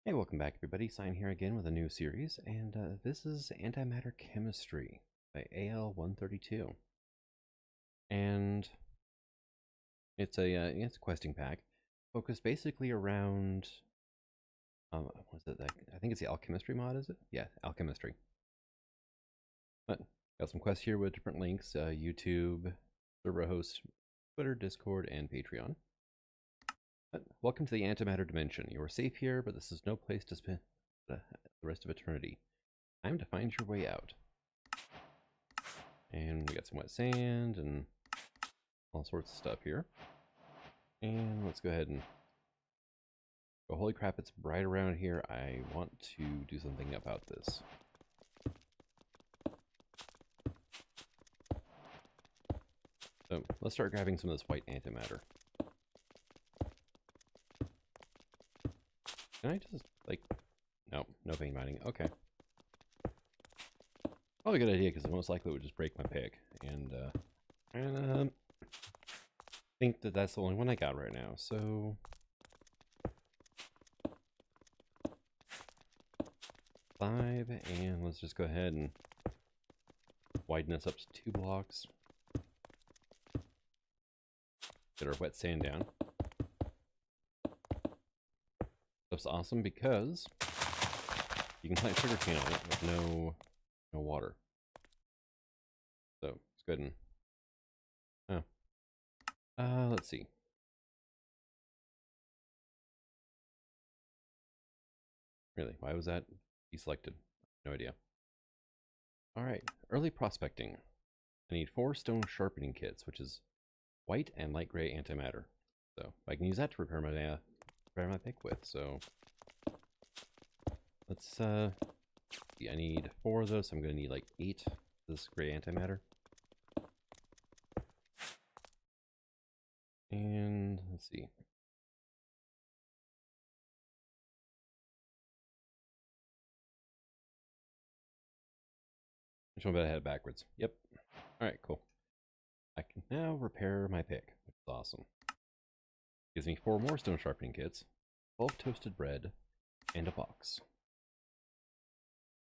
Hey, welcome back, everybody. Sign here again with a new series, and this is Antimatter Chemistry by AL-132, and it's a questing pack focused basically around what's it? I think it's the alchemistry mod, is it? Yeah, alchemistry. But got some quests here with different links: YouTube, server host, Twitter, Discord, and Patreon. But welcome to the antimatter dimension. You are safe here, but this is no place to spend the rest of eternity. Time to find your way out. And we got some wet sand and all sorts of stuff here. And let's go ahead and go. Holy crap, it's bright around here. I want to do something about this. So let's start grabbing some of this white antimatter. Can I just, like, no vein mining. Okay. Probably a good idea, because most likely it would just break my pick. And I think that that's the only one I got right now. So 5, and let's just go ahead and widen this up to 2 blocks. Get our wet sand down. That's awesome because you can plant sugarcane on it with no water. So let's go ahead and let's see. Really, why was that deselected? No idea. All right, early prospecting. I need 4 stone sharpening kits, which is white and light gray antimatter. So I can use that to repair my pick with. So let's see, I need 4 of those. So I'm going to need like 8 of this gray antimatter. And let's see. Which one, but I had it backwards. Yep. All right, cool. I can now repair my pick, which is awesome. Gives me 4 more stone sharpening kits, 12 toasted bread, and a box.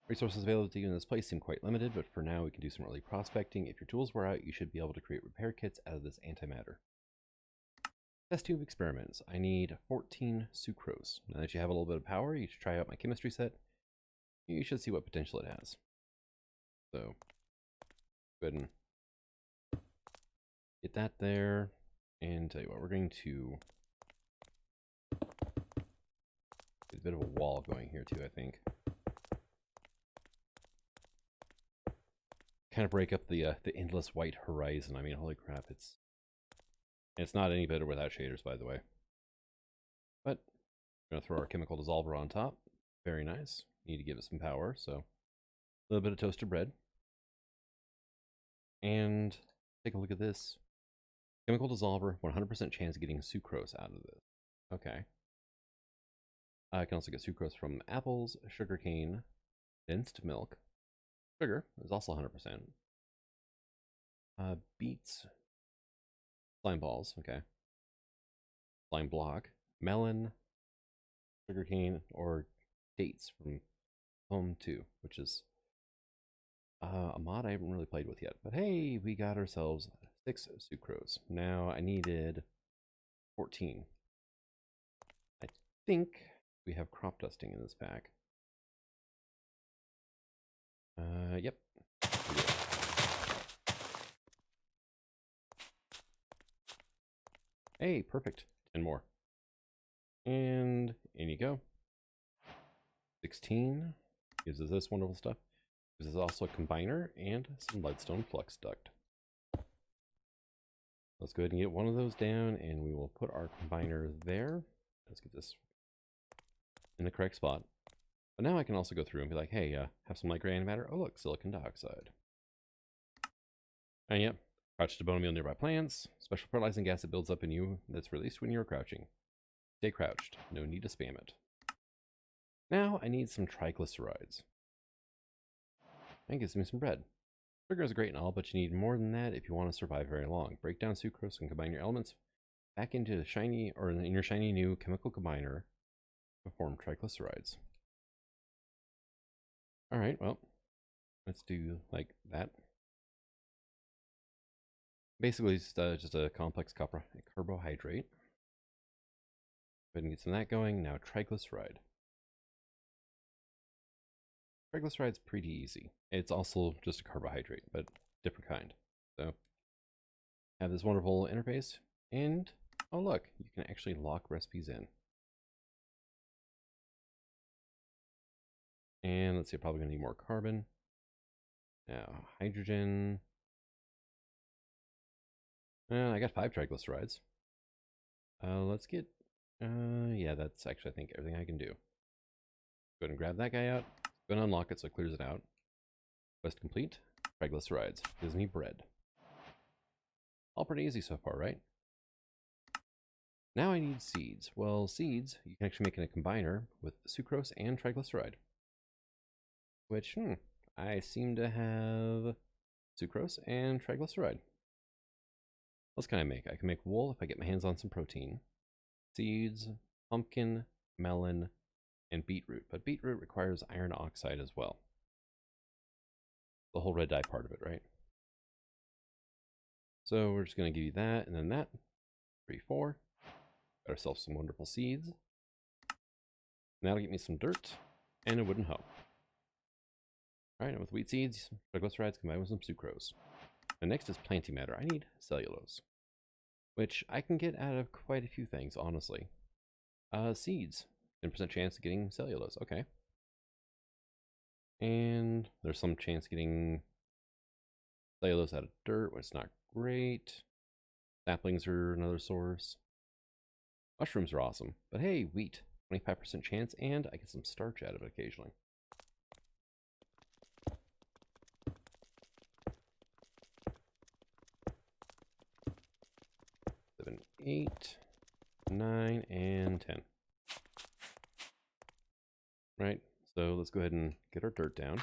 Resources available to you in this place seem quite limited, but for now we can do some early prospecting. If your tools wear out, you should be able to create repair kits out of this antimatter. Test tube experiments. I need 14 sucrose. Now that you have a little bit of power, you should try out my chemistry set. You should see what potential it has. So, go ahead and get that there. And tell you what, we're going to get a bit of a wall going here too, I think. Kind of break up the endless white horizon. I mean, holy crap, it's not any better without shaders, by the way. But we're gonna throw our chemical dissolver on top. Very nice. Need to give it some power, so a little bit of toasted bread. And take a look at this. Chemical dissolver, 100% chance of getting sucrose out of this. Okay. I can also get sucrose from apples, sugarcane, condensed milk. Sugar is also 100%. Beets, slime balls, okay. Slime block, melon, sugarcane, or dates from Home 2, which is a mod I haven't really played with yet. But hey, we got ourselves 6 sucrose. Now I needed 14. I think we have crop dusting in this pack. Yep. Hey, perfect. 10 more. And in you go. 16 gives us this wonderful stuff. This is also a combiner and some leadstone flux duct. Let's go ahead and get one of those down, and we will put our combiner there. Let's get this in the correct spot. But now I can also go through and be like, hey, have some light gray antimatter. Oh, look, silicon dioxide. And yep, crouch to bone meal nearby plants. Special fertilizing gas that builds up in you that's released when you're crouching. Stay crouched. No need to spam it. Now I need some triglycerides. And gives me some bread. Sugar is great and all, but you need more than that if you want to survive very long. Break down sucrose and combine your elements back into the shiny, or in your shiny new chemical combiner to form triglycerides. All right, well, let's do like that. Basically, it's just a complex carbohydrate. Go ahead and get some of that going. Now, triglyceride. Triglyceride's pretty easy. It's also just a carbohydrate, but different kind. So, have this wonderful interface, and oh look, you can actually lock recipes in. And let's see, I'm probably gonna need more carbon. Now, hydrogen. I got 5 triglycerides. Let's get, yeah, that's actually, I think, everything I can do. Go ahead and grab that guy out. Go ahead and unlock it so it clears it out. Quest complete. Triglycerides. Disney bread. All pretty easy so far, right? Now I need seeds. Well, seeds, you can actually make in a combiner with sucrose and triglyceride. Which, I seem to have sucrose and triglyceride. What can I make? I can make wool if I get my hands on some protein. Seeds, pumpkin, melon, and beetroot. But beetroot requires iron oxide as well. The whole red dye part of it, right? So we're just going to give you that, and then that. 3, 4. Got ourselves some wonderful seeds. And that'll get me some dirt and a wooden hoe. Alright, and with wheat seeds, triglycerides combined with some sucrose. The next is Antimatter. I need cellulose, which I can get out of quite a few things, honestly. Seeds. 10% chance of getting cellulose. Okay. And there's some chance of getting cellulose out of dirt, which is not great. Saplings are another source. Mushrooms are awesome. But hey, wheat. 25% chance, and I get some starch out of it occasionally. 7, 8, 9, and 10. Right, so let's go ahead and get our dirt down.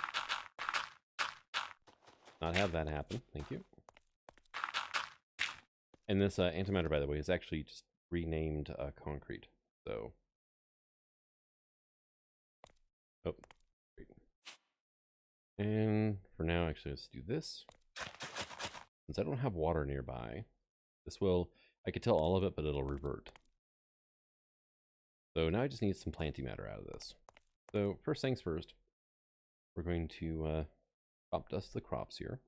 Not have that happen, thank you. And this antimatter, by the way, is actually just renamed concrete. So, oh, great. And for now, actually, let's do this. Since I don't have water nearby, this will, I could tell all of it, but it'll revert. So now I just need some planting matter out of this. So first things first, we're going to crop dust the crops here.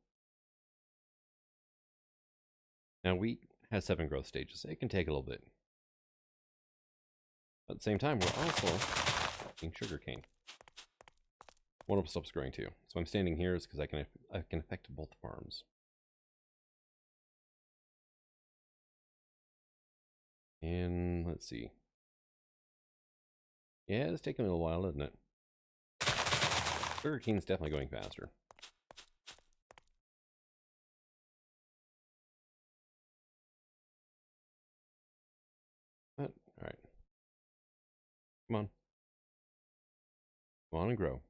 Now wheat has 7 growth stages. It can take a little bit. At the same time, we're also planting sugarcane. One of them stops growing too. So I'm standing here is because I can affect both farms. And let's see. Yeah, it's taking a little while, isn't it? Sugarcane's definitely going faster. But, all right. Come on. Come on and grow.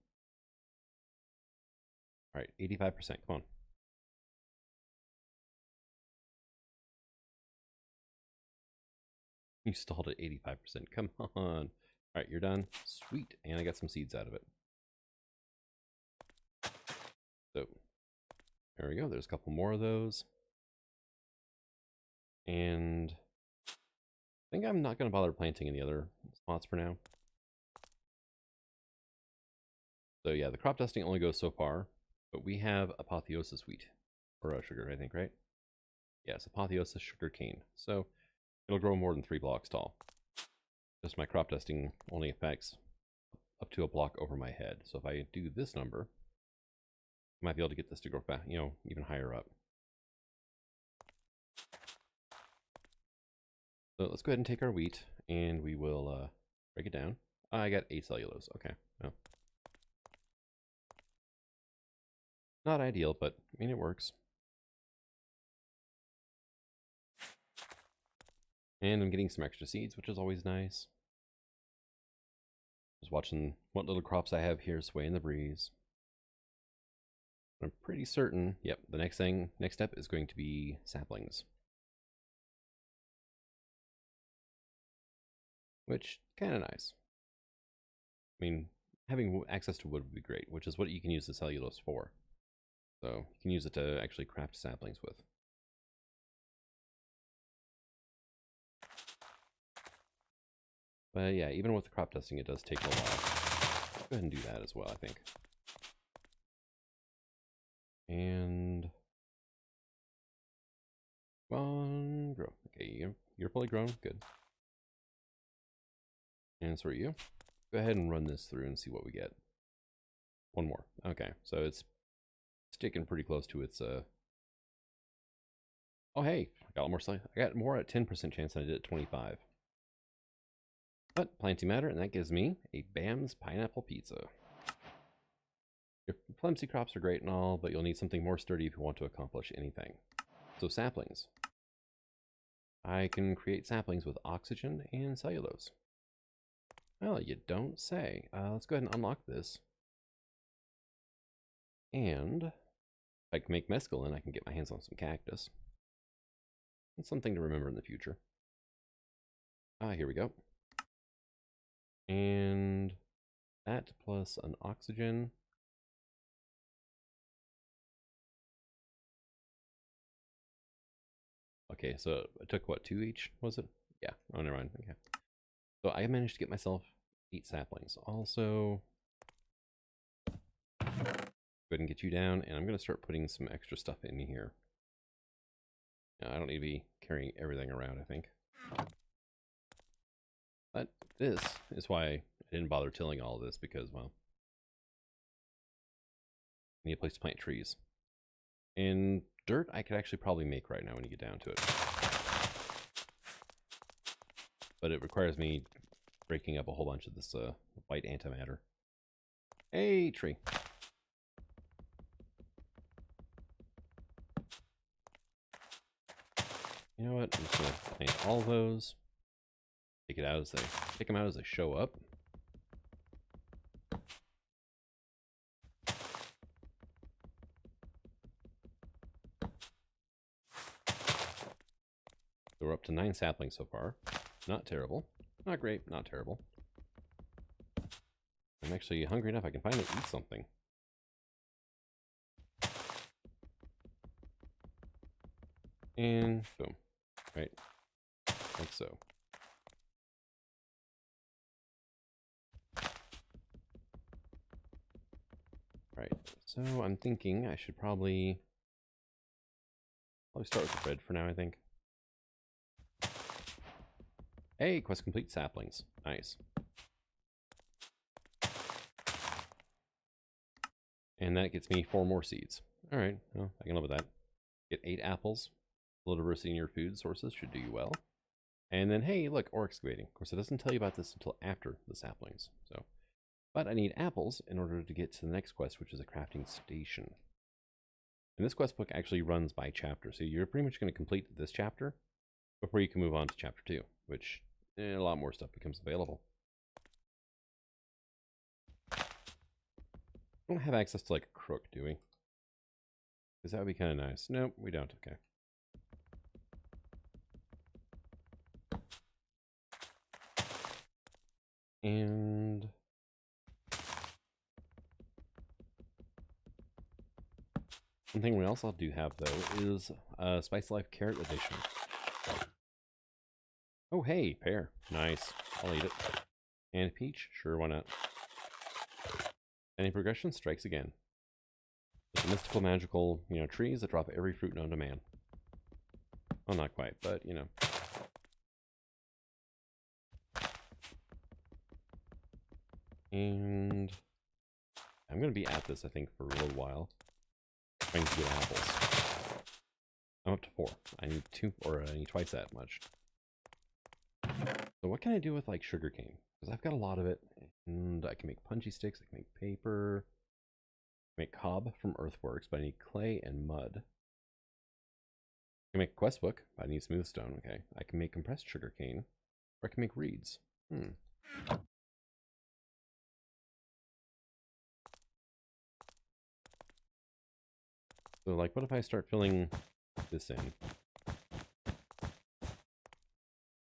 All right, 85%. Come on. You stalled at 85%. Come on. All right, you're done. Sweet. And I got some seeds out of it. So, there we go. There's a couple more of those. And I think I'm not going to bother planting any other spots for now. So yeah, the crop dusting only goes so far, but we have apotheosis wheat, or sugar, I think, right? Yes, apotheosis sugar cane. So it'll grow more than 3 blocks tall. Just my crop dusting only affects up to a block over my head. So if I do this number, I might be able to get this to grow fast, you know, even higher up. So let's go ahead and take our wheat, and we will break it down. I got 8 cellulose. Okay, well, not ideal, but I mean, it works. And I'm getting some extra seeds, which is always nice. Just watching what little crops I have here sway in the breeze. I'm pretty certain, yep, the next step is going to be saplings. Which, kind of nice. mean, having access to wood would be great, which is what you can use the cellulose for. So you can use it to actually craft saplings with. But yeah, even with the crop dusting, it does take a while. Go ahead and do that as well, I think. And grow. Okay, you're fully grown. Good. And so are you. Go ahead and run this through and see what we get. One more. Okay, so it's sticking pretty close to its. Oh hey, I got more. I got more at 10% chance than I did at 25. But planting matter, and that gives me a Bam's pineapple pizza. Your flimsy crops are great and all, but you'll need something more sturdy if you want to accomplish anything. So saplings. I can create saplings with oxygen and cellulose. Well, you don't say. Let's go ahead and unlock this. And if I can make mescaline, I can get my hands on some cactus. It's something to remember in the future. Here we go. And that plus an oxygen. Okay, so I took what, 2 each, was it? Yeah, oh, never mind. Okay. So I managed to get myself 8 saplings. Also, go ahead and get you down, and I'm going to start putting some extra stuff in here. I don't need to be carrying everything around, I think. But this is why I didn't bother tilling all of this, because, well, I need a place to plant trees. And dirt I could actually probably make right now when you get down to it. But it requires me breaking up a whole bunch of this white antimatter. Hey, tree. You know what? I'm just gonna plant all those. Take them out as they show up. So we're up to 9 saplings so far. Not terrible. Not great, not terrible. I'm actually hungry enough I can finally eat something. And boom. Right. Like so. Right. So I'm thinking I should probably start with the bread for now, I think. Hey, quest complete, saplings. Nice. And that gets me 4 more seeds. Alright, well, I can live with that. Get 8 apples. A little diversity in your food sources should do you well. And then, hey, look, ore excavating. Of course, it doesn't tell you about this until after the saplings. So, but I need apples in order to get to the next quest, which is a crafting station. And this quest book actually runs by chapter, so you're pretty much going to complete this chapter before you can move on to chapter 2, which a lot more stuff becomes available. We don't have access to like a crook, do we? Because that would be kind of nice. Nope, we don't. Okay. And one thing we also do have, though, is Spice Life Carrot Edition. Oh, hey, pear. Nice. I'll eat it. And peach? Sure, why not? Any progression strikes again. It's mystical, magical, trees that drop every fruit known to man. Well, not quite, but, And I'm going to be at this, I think, for a little while. Trying to get apples. I'm up to 4. I need 2, or I need twice that much. So what can I do with, like, sugarcane? Because I've got a lot of it, and I can make punchy sticks, I can make paper, I can make cob from earthworks, but I need clay and mud. I can make a quest book, but I need smooth stone, okay. I can make compressed sugarcane, or I can make reeds. So, like, what if I start filling this in?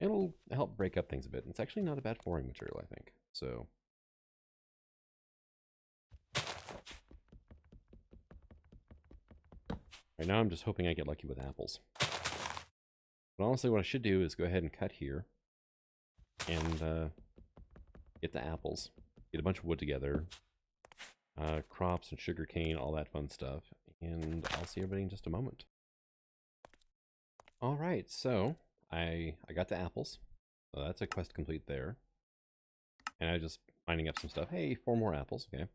It'll help break up things a bit. It's actually not a bad flooring material, I think. So, Right now I'm just hoping I get lucky with apples. But honestly, what I should do is go ahead and cut here and get the apples, get a bunch of wood together, crops and sugar cane, all that fun stuff, and I'll see everybody in just a moment. All right, so I got the apples, so that's a quest complete there, and I just finding up some stuff. Hey, 4 more apples, okay.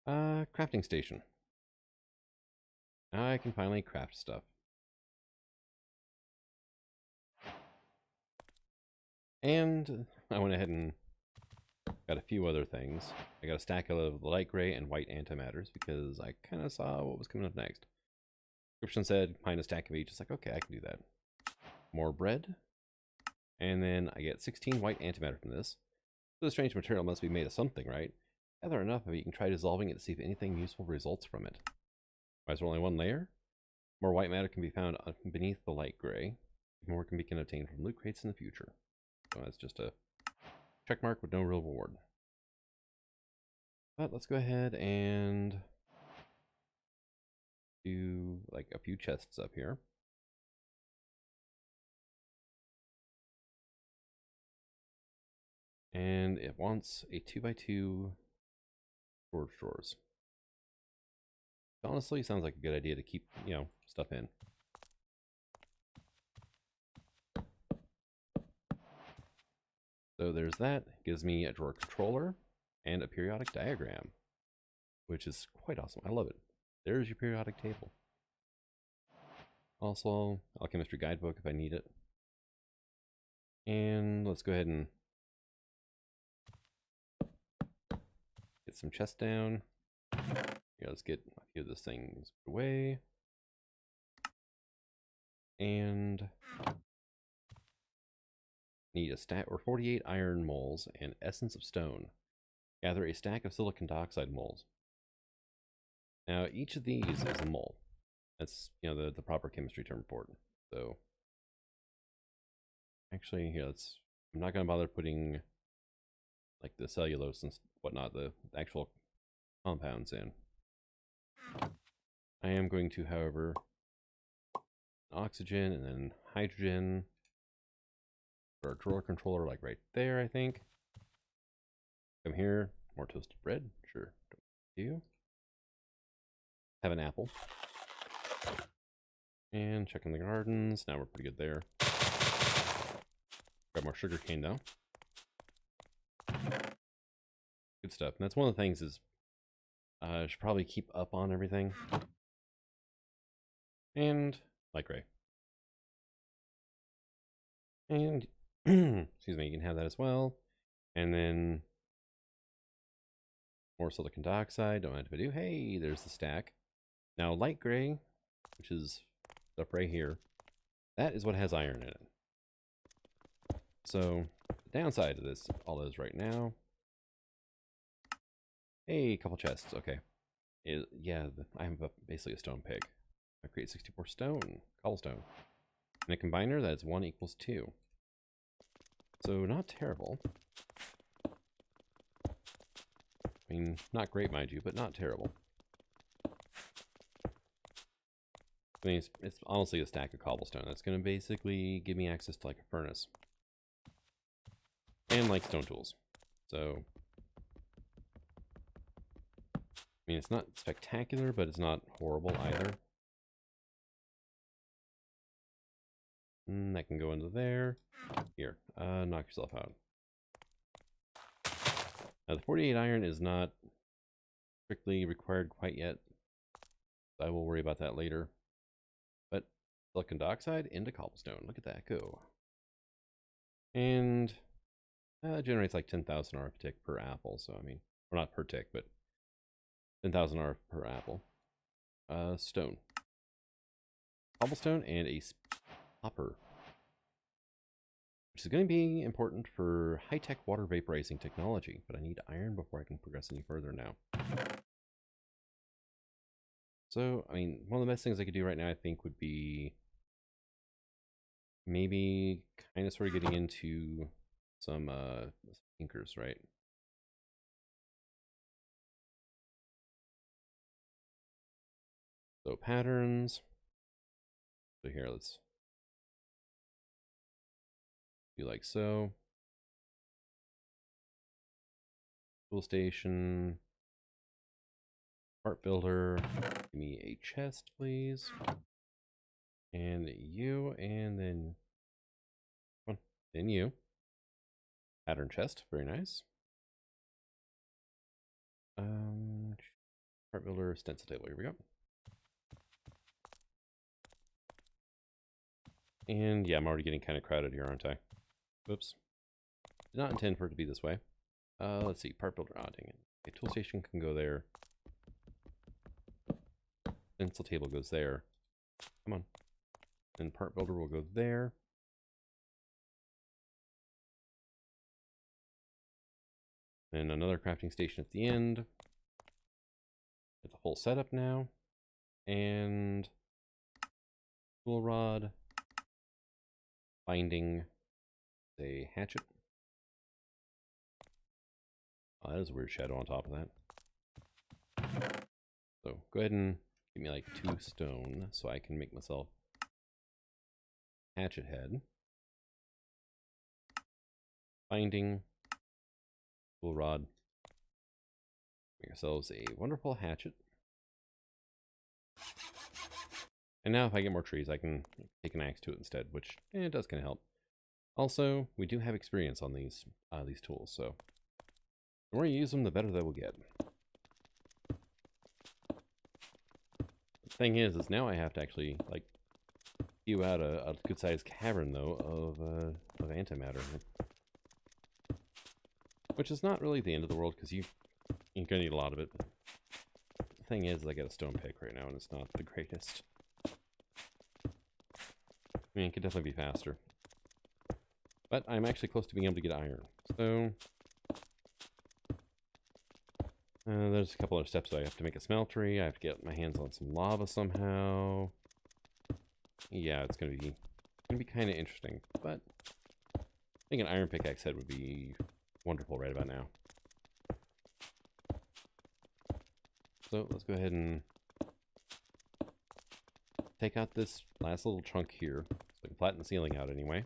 Crafting station. Now I can finally craft stuff. And I went ahead and got a few other things. I got a stack of the light gray and white antimatters because I kind of saw what was coming up next. Description said find a stack of each. It's like, okay, I can do that. More bread. And then I get 16 white antimatter from this. So the strange material must be made of something, right? Gather enough of it, you can try dissolving it to see if anything useful results from it. Why is there only one layer? More white matter can be found beneath the light gray. More can be obtained from loot crates in the future. So that's just a check mark with no real reward. But let's go ahead and do like a few chests up here. And it wants a 2x2 storage drawers. Honestly, sounds like a good idea to keep, you know, stuff in. So there's that. It gives me a drawer controller and a periodic diagram, which is quite awesome. I love it. There's your periodic table. Also, alchemistry guidebook if I need it. And let's go ahead and get some chests down. Here, let's get a few of those things away. And need a stack or 48 iron moles and essence of stone. Gather a stack of silicon dioxide moles. Now, each of these is a mole. That's, you know, the proper chemistry term for it. So, actually, here, I'm not going to bother putting, like, the cellulose and whatnot, the actual compounds in. I am going to, however, oxygen and then hydrogen for our drawer controller, like right there, I think. Come here, more toasted bread, sure. You have an apple. And checking the gardens. Now we're pretty good there. Got more sugar cane though. Good stuff. And that's one of the things is I should probably keep up on everything. And light gray. And excuse me, you can have that as well. And then more silicon dioxide. Don't have to do. Hey, there's the stack. Now light gray, which is up right here, that is what has iron in it. So the downside of this, all is right now. Hey, a couple chests. Okay. Yeah, I have basically a stone pig. I create 64 stone, cobblestone. And a combiner that's 1 equals 2. So not terrible. I mean, not great, mind you, but not terrible. I mean, it's honestly a stack of cobblestone. That's going to basically give me access to like a furnace. And like stone tools. So, I mean, it's not spectacular, but it's not horrible either. That can go into there. Here, knock yourself out. Now, the 48 iron is not strictly required quite yet. I will worry about that later. But silicon dioxide into cobblestone. Look at that go. And generates like 10,000 RF tick per apple. So, I mean, or not per tick, but 10,000 RF per apple. Stone. Cobblestone and a copper. Which is going to be important for high-tech water vaporizing technology. But I need iron before I can progress any further now. So, I mean, one of the best things I could do right now, I think, would be maybe kind of sort of getting into some inkers, right? So patterns. So here, let's do like so. Tool station. Part builder. Give me a chest, please. And you, and then one. Then you. Pattern chest, very nice. Part builder, stencil table, here we go. And yeah, I'm already getting kind of crowded here, aren't I? Oops. Did not intend for it to be this way. Let's see, part builder, dang it. Okay, tool station can go there. Stencil table goes there. Come on. And part builder will go there. And another crafting station at the end. Get the whole setup now. And tool rod. Binding. A hatchet. Oh, that is a weird shadow on top of that. So go ahead and give me like 2 stone so I can make myself hatchet head. Binding. Tool rod. Make ourselves a wonderful hatchet. And now if I get more trees, I can take an axe to it instead, which it does kind of help. Also, we do have experience on these tools, so the more you use them, the better they will get. The thing is now I have to actually like hew out a good-sized cavern though of antimatter, which is not really the end of the world because you're gonna need a lot of it. The thing is, I got a stone pick right now, and it's not the greatest. I mean, it could definitely be faster. But I'm actually close to being able to get iron. So there's a couple other steps. I have to make a smeltery. I have to get my hands on some lava somehow. Yeah, it's gonna be kind of interesting. But I think an iron pickaxe head would be wonderful right about now. So let's go ahead and take out this last little chunk here, so I can flatten the ceiling out anyway.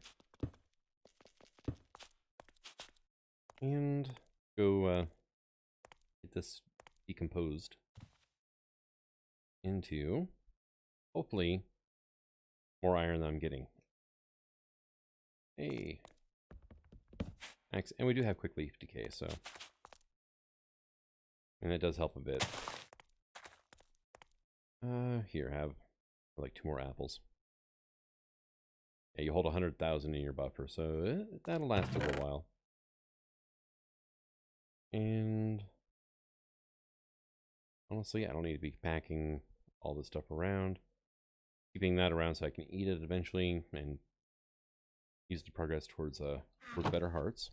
And go get this decomposed into, hopefully, more iron than I'm getting. Hey. And we do have quick leaf decay, so. And that does help a bit. Here, have like 2 more apples. Yeah, you hold 100,000 in your buffer, so that'll last a little while. And honestly, I don't need to be packing all this stuff around. Keeping that around so I can eat it eventually and use the progress towards better hearts.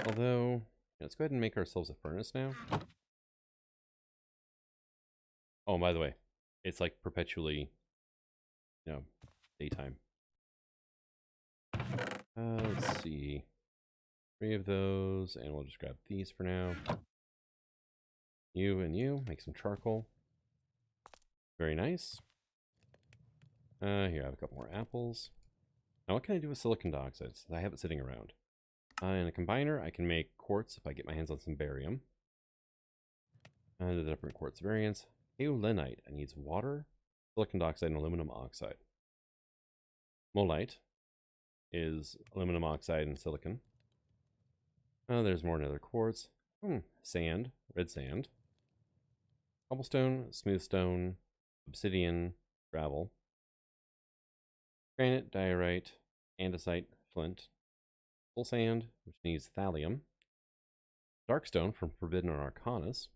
Although, let's go ahead and make ourselves a furnace now. Oh, and by the way, it's like perpetually, daytime. Let's see. 3 of those, and we'll just grab these for now. You and you, make some charcoal. Very nice. Here, I have a couple more apples. Now, what can I do with silicon dioxide since I have it sitting around? In a combiner, I can make quartz if I get my hands on some barium. The different quartz variants. Kaolinite, it needs water, silicon dioxide, and aluminum oxide. Molite is aluminum oxide and silicon. There's more another quartz. Sand, red sand. Cobblestone, smooth stone, obsidian, gravel. Granite, diorite, andesite, flint. Full sand, which needs thallium. Darkstone from Forbidden Arcanas,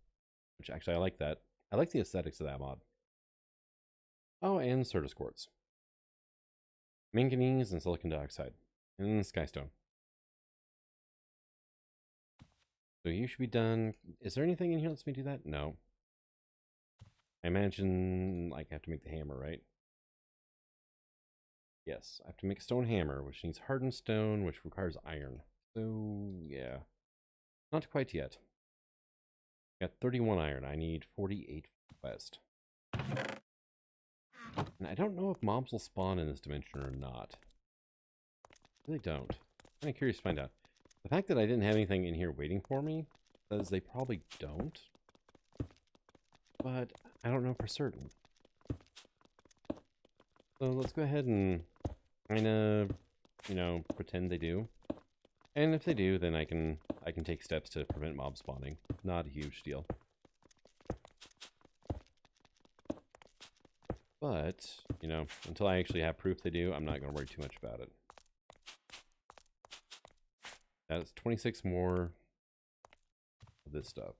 which actually I like that. I like the aesthetics of that mod. Oh, and Certus quartz. Manganese and silicon dioxide. And skystone. So you should be done. Is there anything in here that lets me do that? No. I imagine like I have to make the hammer, right? Yes, I have to make a stone hammer, which needs hardened stone, which requires iron. So, yeah. Not quite yet. Got 31 iron. I need 48 west. And I don't know if mobs will spawn in this dimension or not. I really don't. I'm kind of curious to find out. The fact that I didn't have anything in here waiting for me says they probably don't. But I don't know for certain. So let's go ahead and kind of, you know, pretend they do. And if they do, then I can take steps to prevent mob spawning. Not a huge deal. But, you know, until I actually have proof they do, I'm not going to worry too much about it. That's 26 more of this stuff.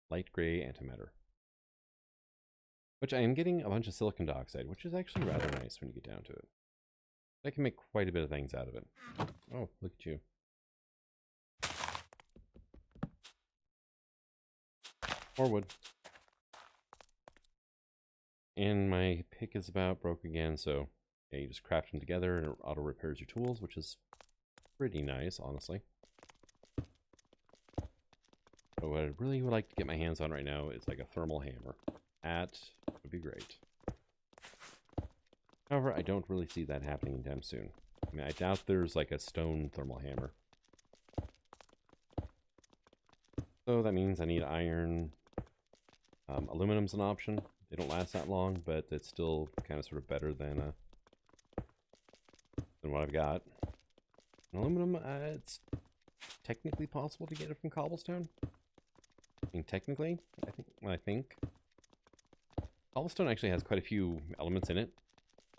Light gray antimatter. Which I am getting a bunch of silicon dioxide, which is actually rather nice when you get down to it. I can make quite a bit of things out of it. Oh, look at you. More wood. And my pick is about broke again, so yeah, you just craft them together and it auto repairs your tools, which is pretty nice, honestly. But what I really would like to get my hands on right now is like a thermal hammer. That would be great. However, I don't really see that happening anytime soon. I mean, I doubt there's like a stone thermal hammer. So that means I need iron. Aluminum's an option. They don't last that long, but it's still kind of sort of better than what I've got. And aluminum, it's technically possible to get it from cobblestone. I mean, technically, I think cobblestone actually has quite a few elements in it,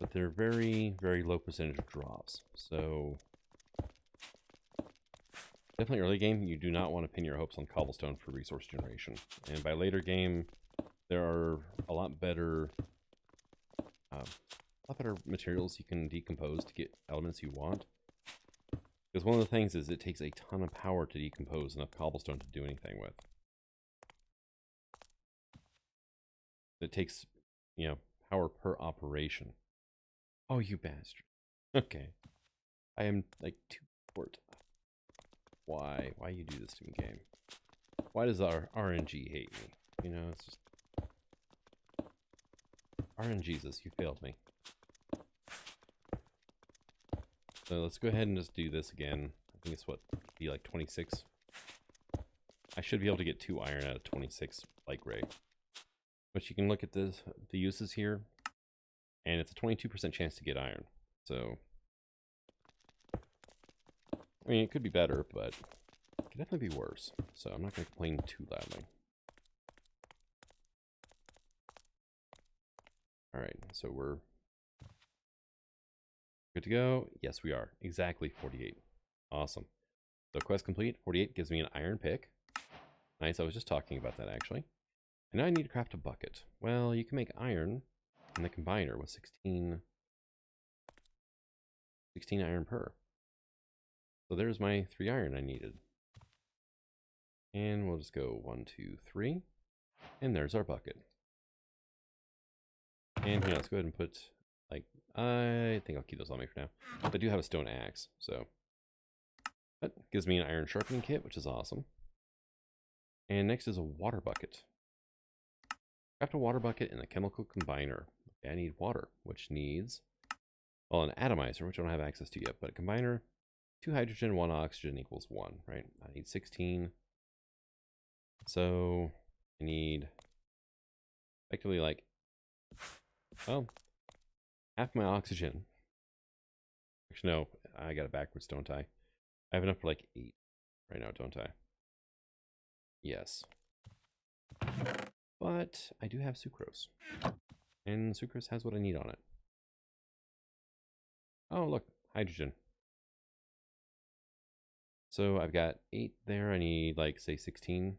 but they're very, very low percentage of drops. So definitely early game, you do not want to pin your hopes on cobblestone for resource generation. And by later game, there are a lot better materials you can decompose to get elements you want. Because one of the things is it takes a ton of power to decompose enough cobblestone to do anything with. It takes, you know, power per operation. Oh, you bastard. Okay. I am, like, too short. Why? Why you do this to me, game? Why does our RNG hate me? You know, it's just... RNGesus, you failed me. So let's go ahead and just do this again. I think it's what, be like 26. I should be able to get 2 iron out of 26 light gray. But you can look at this, the uses here, and it's a 22% chance to get iron. So, I mean, it could be better, but it could definitely be worse. So I'm not going to complain too loudly. All right, so we're good to go. Yes, we are. Exactly 48. Awesome. So quest complete. 48 gives me an iron pick. Nice, I was just talking about that, actually. And now I need to craft a bucket. Well, you can make iron in the combiner with 16 iron per. So there's my 3 iron I needed. And we'll just go 1, 2, 3. And there's our bucket. And here, let's go ahead and put, like, I think I'll keep those on me for now. But I do have a stone axe, so. That gives me an iron sharpening kit, which is awesome. And next is a water bucket. Craft a water bucket in a chemical combiner. Okay, I need water, which needs, well, an atomizer, which I don't have access to yet, but a combiner, 2 hydrogen, 1 oxygen equals 1, right? I need 16. So I need effectively like, well, half my oxygen. Actually, no, I got it backwards, don't I? I have enough for like 8 right now, don't I? Yes. But I do have sucrose. And sucrose has what I need on it. Oh, look, hydrogen. So I've got 8 there. I need, like, say 16.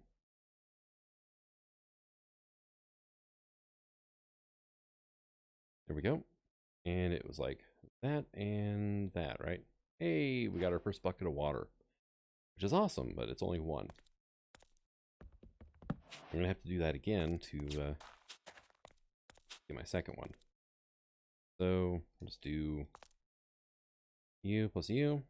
There we go. And it was like that and that, right? Hey, we got our first bucket of water, which is awesome, but it's only 1. I'm going to have to do that again to get my second one. So I'll just do U plus U,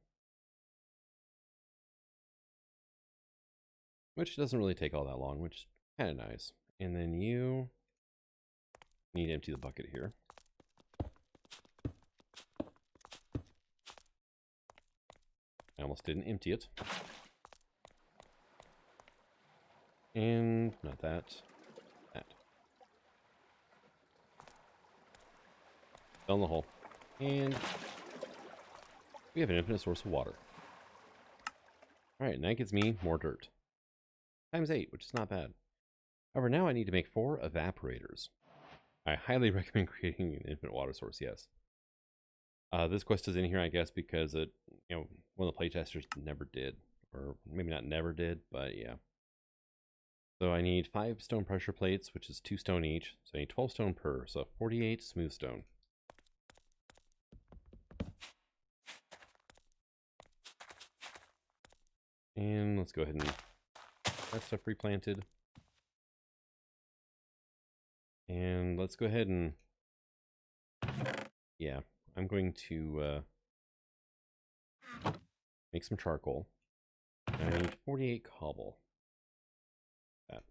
which doesn't really take all that long, which is kind of nice. And then you need to empty the bucket here. I almost didn't empty it. And not that. That. Fell in the hole. And we have an infinite source of water. Alright, and that gives me more dirt. Times 8, which is not bad. However, now I need to make 4 evaporators. I highly recommend creating an infinite water source, yes. This quest is in here, I guess, because it, one of the playtesters never did. Or maybe not never did, but yeah. So I need 5 stone pressure plates, which is 2 stone each. So I need 12 stone per, so 48 smooth stone. And let's go ahead and that stuff replanted. And let's go ahead and, yeah, I'm going to make some charcoal. And I need 48 cobble. That.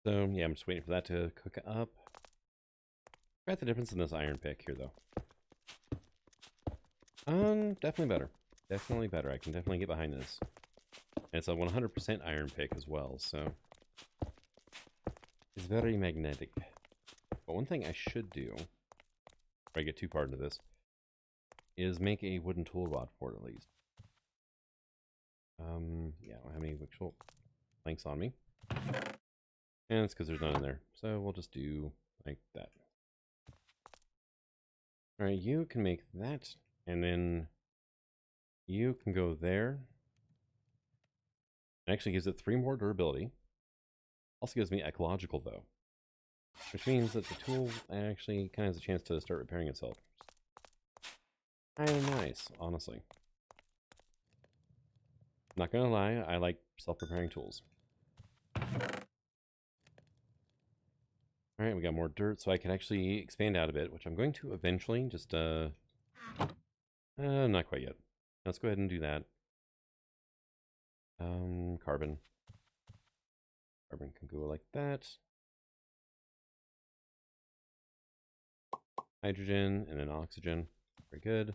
So yeah, I'm just waiting for that to cook up. Got the difference in this iron pick here, though. Definitely better. Definitely better. I can definitely get behind this. And it's a 100% iron pick as well, so it's very magnetic. But one thing I should do, if I get too far into this, is make a wooden tool rod for it at least. Yeah, I don't have any actual planks on me. And it's because there's none in there. So we'll just do like that. Alright, you can make that, and then you can go there. It actually gives it 3 more durability. Also gives me ecological, though. Which means that the tool actually kind of has a chance to start repairing itself. Kind of nice, honestly. Not gonna lie, I like self-repairing tools. Alright, we got more dirt, so I can actually expand out a bit, which I'm going to eventually, just, not quite yet. Let's go ahead and do that. Carbon. Carbon can go like that. Hydrogen, and then oxygen. Very good.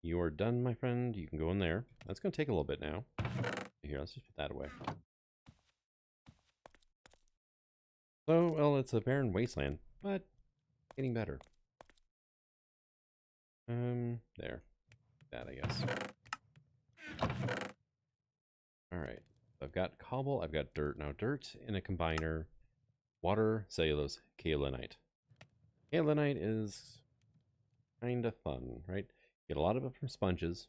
You are done, my friend. You can go in there. That's going to take a little bit now. Here, let's just put that away. So, well, it's a barren wasteland, but getting better. There. That, I guess. Alright. I've got cobble, I've got dirt. Now, dirt in a combiner. Water, cellulose, kaolinite. Kaolinite is kind of fun, right? Get a lot of it from sponges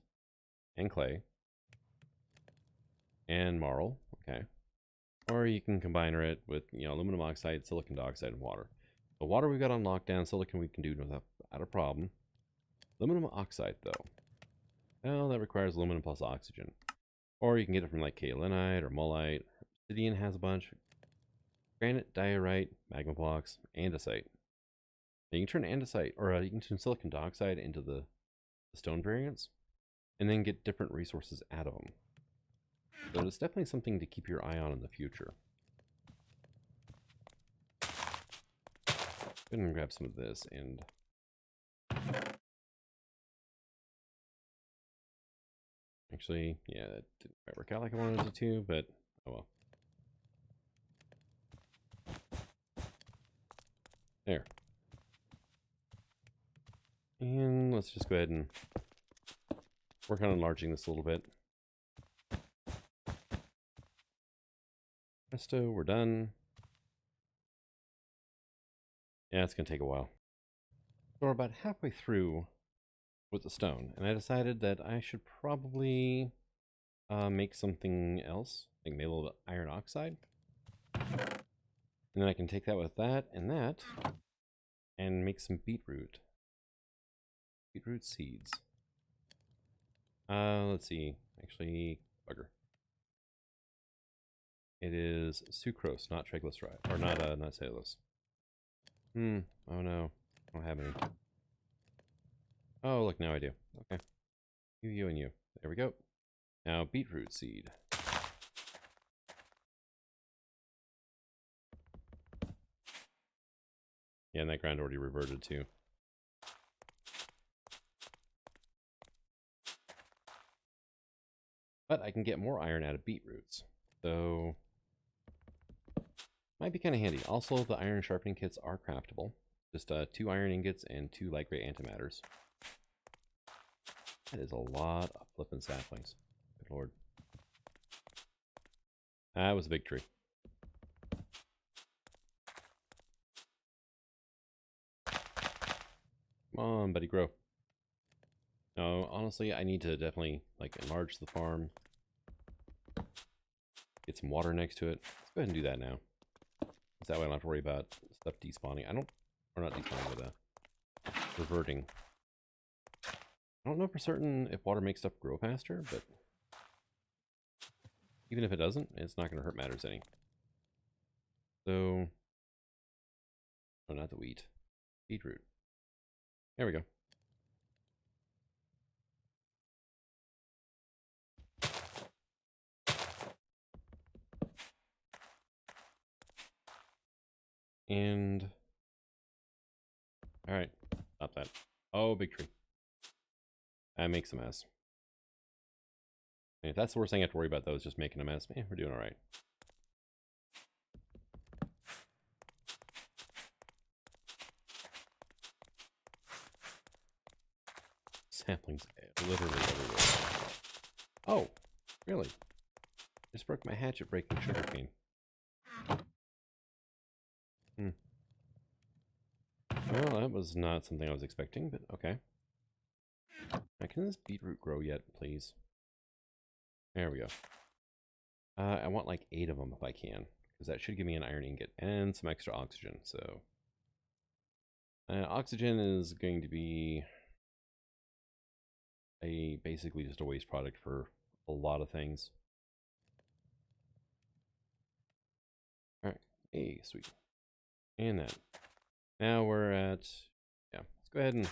and clay and marl, okay. Or you can combine it with, aluminum oxide, silicon dioxide, and water. The water we've got on lockdown, silicon we can do without a problem. Aluminum oxide, though, well, that requires aluminum plus oxygen. Or you can get it from like kaolinite or mullite. Obsidian has a bunch. Granite, diorite, magma blocks, andesite. Now you can turn andesite, or you can turn silicon dioxide into the stone variants, and then get different resources out of them. So it's definitely something to keep your eye on in the future. Go ahead and grab some of this, and actually, yeah, that didn't quite work out like I wanted it to, but oh well. There. And let's just go ahead and work on enlarging this a little bit. Presto, we're done. Yeah, it's going to take a while. So we're about halfway through with the stone, and I decided that I should probably make something else, like maybe a little iron oxide. And then I can take that with that, and make some beetroot. Beetroot seeds. Let's see. Actually, bugger. It is sucrose, not triglyceride, or not cellulose. Oh no, I don't have any. Oh, look, now I do. Okay. You, and you. There we go. Now, beetroot seed. Yeah, and that ground already reverted too. But I can get more iron out of beetroots. So might be kind of handy. Also, the iron sharpening kits are craftable. Just 2 iron ingots and 2 light gray antimatters. That is a lot of flippin' saplings. Good lord. That was a big tree. Come on, buddy, grow. No, honestly, I need to definitely, like, enlarge the farm. Get some water next to it. Let's go ahead and do that now. So that way I don't have to worry about stuff despawning. Or not despawning, but reverting. I don't know for certain if water makes stuff grow faster, but even if it doesn't, it's not going to hurt matters any. So, oh, not the wheat. Beetroot. There we go. And, all right, stop that. Oh, big tree. That makes a mess. And if that's the worst thing I have to worry about, though, is just making a mess, man, we're doing all right. Saplings literally everywhere. Oh, really? Just broke my hatchet breaking sugarcane. Well, that was not something I was expecting, but okay. Now, can this beetroot grow yet, please? There we go. I want like 8 of them if I can, because that should give me an iron ingot and some extra oxygen. So, oxygen is going to be basically just a waste product for a lot of things. All right, hey, sweet, and that. Now we're at, yeah. Let's go ahead and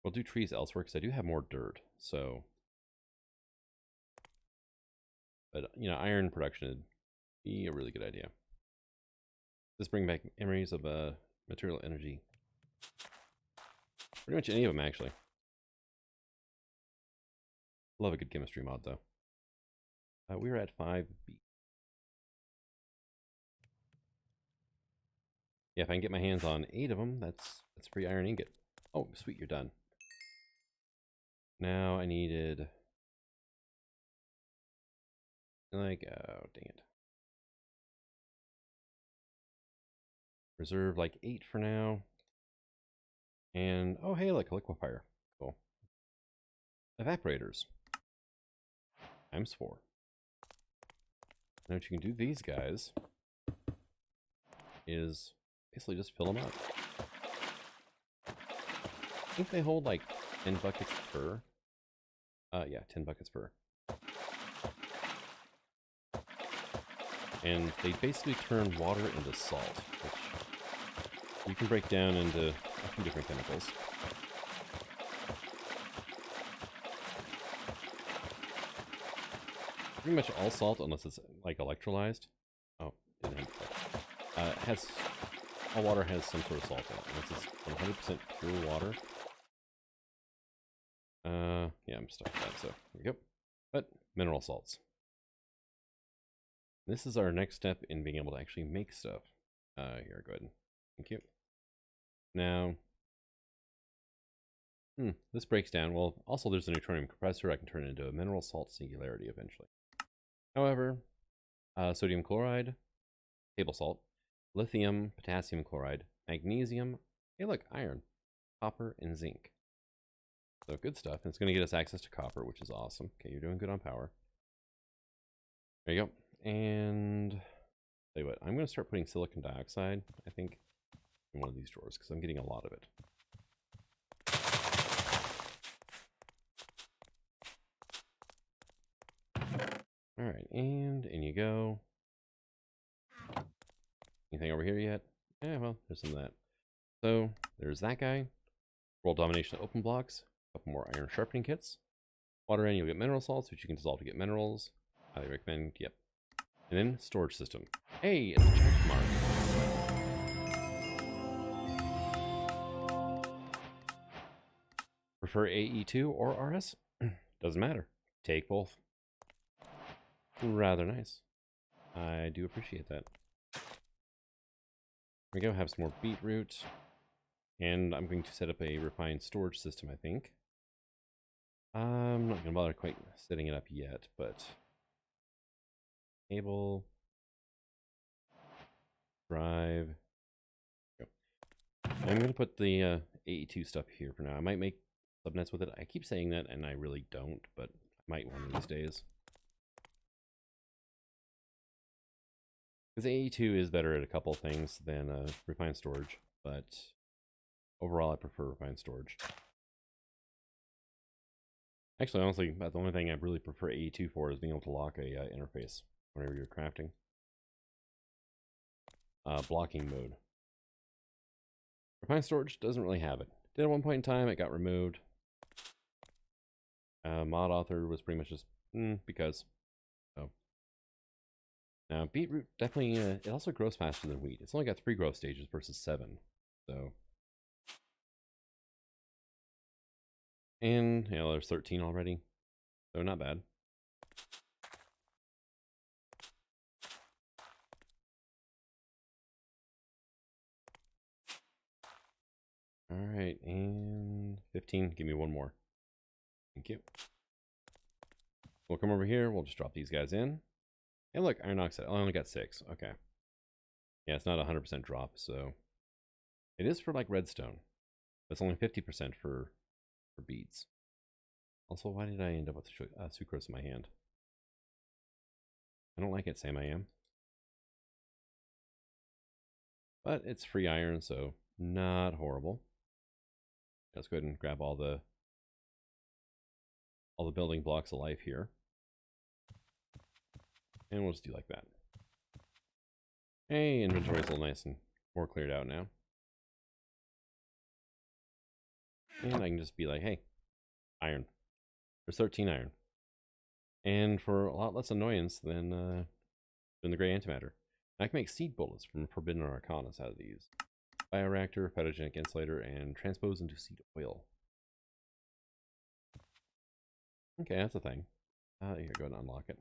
we'll do trees elsewhere because I do have more dirt. So, but you know, iron production would be a really good idea. Just bring back memories of material energy. Pretty much any of them, actually. Love a good chemistry mod, though. We're at 5B. Yeah, if I can get my hands on 8 of them, that's free iron ingot. Oh, sweet, you're done. Now I needed, like, oh, dang it. Reserve like 8 for now. And, oh, hey, like a liquefier. Cool. Evaporators. Times 4. Now what you can do these guys is basically just fill them up. I think they hold like 10 buckets per. Yeah, 10 buckets per. And they basically turn water into salt, which you can break down into a few different chemicals. Pretty much all salt, unless it's like electrolyzed. Oh, didn't have all water has some sort of salt in it, unless it's 100% pure water. Yeah, I'm stuck with that, so here we go. But mineral salts. This is our next step in being able to actually make stuff. Here, go ahead. Thank you. Now, this breaks down. Well, also there's a neutronium compressor. I can turn it into a mineral salt singularity eventually. However, sodium chloride, table salt, lithium, potassium chloride, magnesium, hey look, iron, copper, and zinc. So good stuff. And it's going to get us access to copper, which is awesome. Okay, you're doing good on power. There you go. And tell you what, I'm going to start putting silicon dioxide, I think, in one of these drawers, because I'm getting a lot of it. All right, and in you go. Anything over here yet? Yeah, well, there's some of that. So there's that guy. World domination open blocks. A couple more iron sharpening kits. Water in, you'll get mineral salts, which you can dissolve to get minerals. Highly recommend, yep. And then storage system. Hey, it's a check mark. prefer AE2 or RS? Doesn't matter. Take both. Rather nice. I do appreciate that. Here we go, have some more beetroot. And I'm going to set up a refined storage system, I think. I'm not going to bother quite setting it up yet, but... Cable... Drive... Go. I'm going to put the AE2 stuff here for now. I might make subnets with it. I keep saying that, and I really don't, but I might one of these days. Because AE2 is better at a couple things than refined storage, but overall I prefer refined storage. Actually, honestly, about the only thing I really prefer AE2 for is being able to lock a interface whenever you're crafting. Blocking mode. Refined storage doesn't really have it. Did at one point in time, it got removed. Mod author was pretty much just because. So now beetroot definitely it also grows faster than wheat. It's only got 3 growth stages versus 7. So and there's 13 already. So not bad. Alright, and 15. Give me one more. Thank you. We'll come over here. We'll just drop these guys in. And look, iron oxide. I only got 6. Okay. Yeah, it's not a 100% drop, so... It is for, like, redstone. That's only 50% for beads. Also, why did I end up with sucrose in my hand? I don't like it, Sam I am. But it's free iron, so not horrible. Let's go ahead and grab all the building blocks of life here. And we'll just do like that. Hey, inventory's a little nice and more cleared out now. And I can just be like, hey, iron. There's 13 iron. And for a lot less annoyance than the gray antimatter. I can make seed bullets from forbidden arcanas out of these. Bioreactor, photogenic insulator, and transpose into seed oil. Okay, that's a thing. Here, go ahead and unlock it.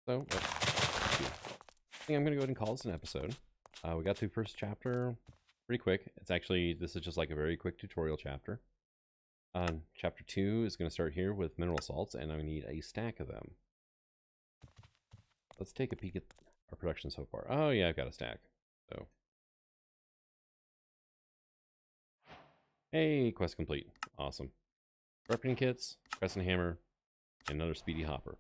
So, I think I'm going to go ahead and call this an episode. We got through first chapter pretty quick. It's actually, this is just like a very quick tutorial chapter. Chapter 2 is going to start here with mineral salts, and I need a stack of them. Let's take a peek at our production so far. Oh yeah, I've got a stack. So, hey, quest complete. Awesome. Sharpening kits, crescent hammer, and another speedy hopper.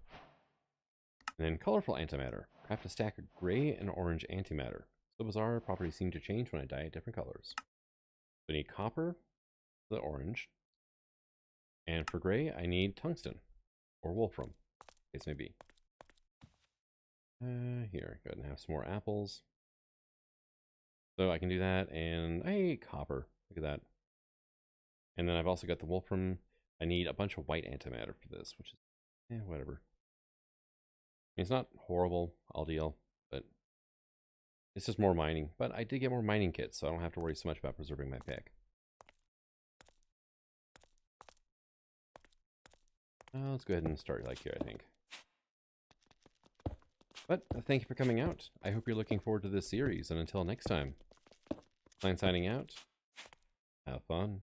And then colorful antimatter. Craft a stack of gray and orange antimatter. So bizarre properties seem to change when I dye it different colors. So I need copper, the orange, and for gray I need tungsten or wolfram, case may be. Here, go ahead and have some more apples. So I can do that, and hey, copper. Look at that. And then I've also got the wolfram. I need a bunch of white antimatter for this, which is, whatever. I mean, it's not horrible, all deal, but it's just more mining. But I did get more mining kits, so I don't have to worry so much about preserving my pick. Let's go ahead and start like here, I think. But thank you for coming out. I hope you're looking forward to this series, and until next time, Klein signing out. Have fun.